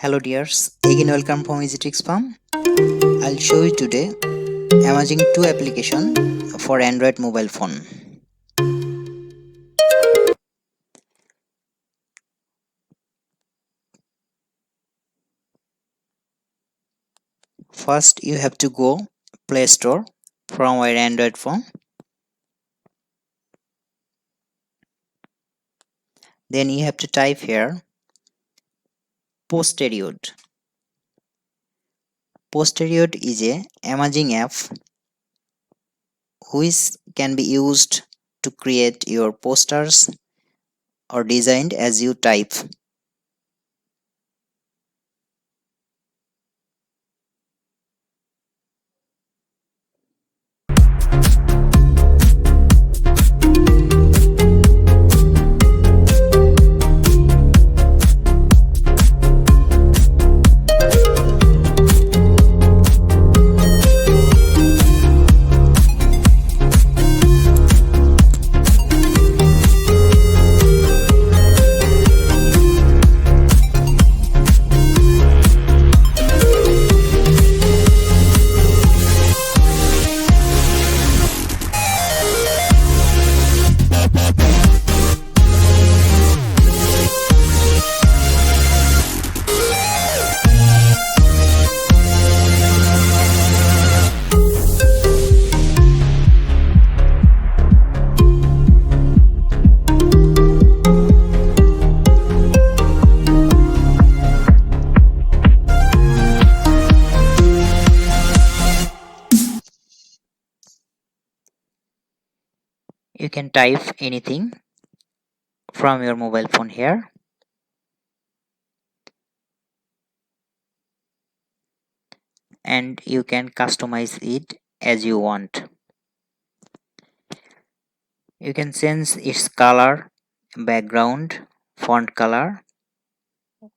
Hello dears, again welcome from EASYTRICKSFARM. I'll show you today amazing two application for Android mobile phone. First you have to go Play Store from your Android phone. Then you have to type here Posteriod. Posteriod is a amazing app which can be used to create your posters or designed as you type. You can type anything from your mobile phone here. And you can customize it as you want. You can change its color, background, font color,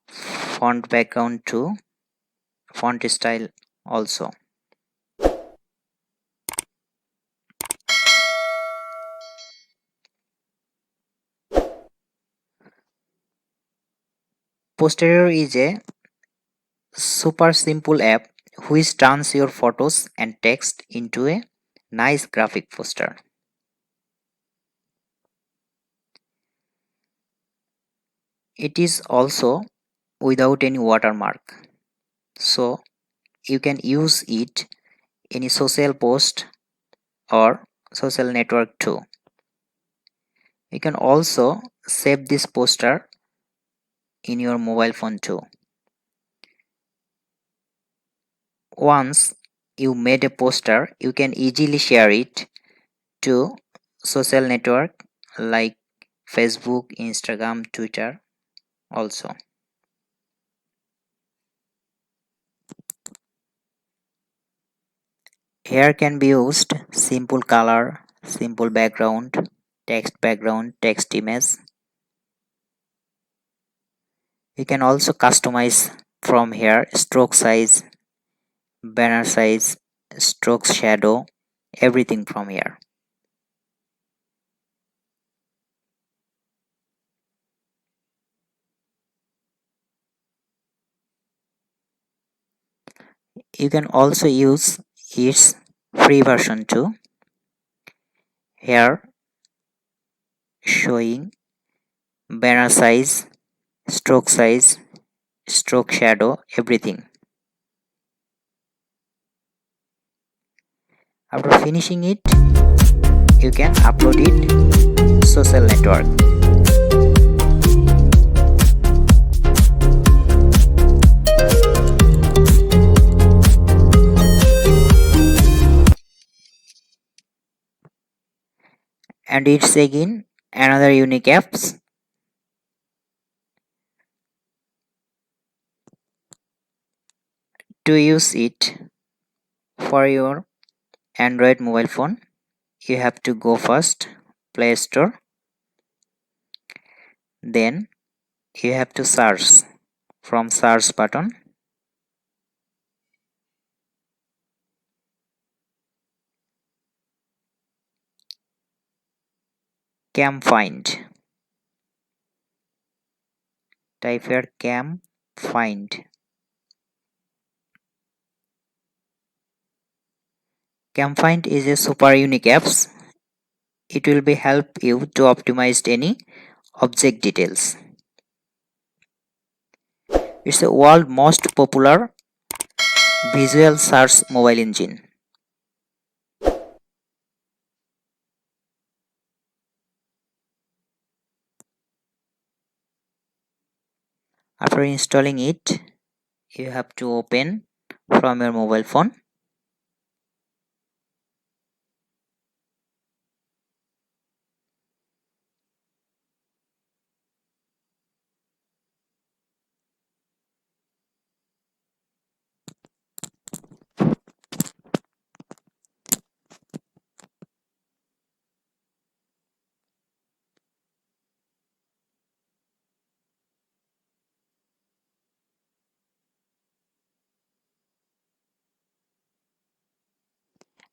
font background too, font style also. Posterior is a super simple app which turns your photos and text into a nice graphic poster. It is also without any watermark, so you can use it in a social post or social network too. You can also save this poster in your mobile phone too. Once you made a poster, you can easily share it to social network like Facebook, Instagram, Twitter also. Here can be used simple color, simple background, text image. You can also customize from here stroke size, banner size, stroke shadow, everything from here. You can also use its free version too. Here showing banner size, stroke shadow, everything. After finishing it, you can upload it social network. And it's again another unique apps. To use it for your Android mobile phone, you have to go first Play Store. Then you have to search from search button. Cam find. Type here cam find. CamFind is a super unique app. It will be help you to optimize any object details. It's the world most popular visual search mobile engine. After installing it, you have to open from your mobile phone.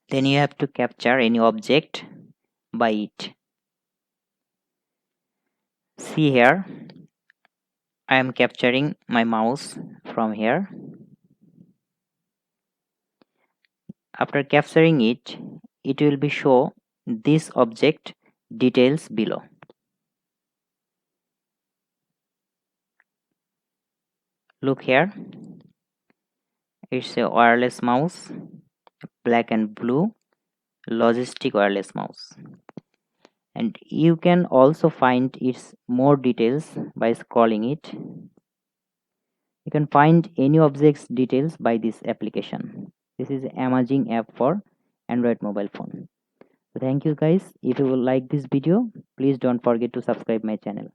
Then you have to capture any object by it. See here, I am capturing my mouse from here. After capturing it, it will be show this object details below. Look here, it's a wireless mouse, black and blue, logistic wireless mouse. And you can also find its more details by scrolling it. You can find any object's details by this application. This is an amazing app for Android mobile phone. So thank you guys. If you will like this video, please don't forget to subscribe my channel.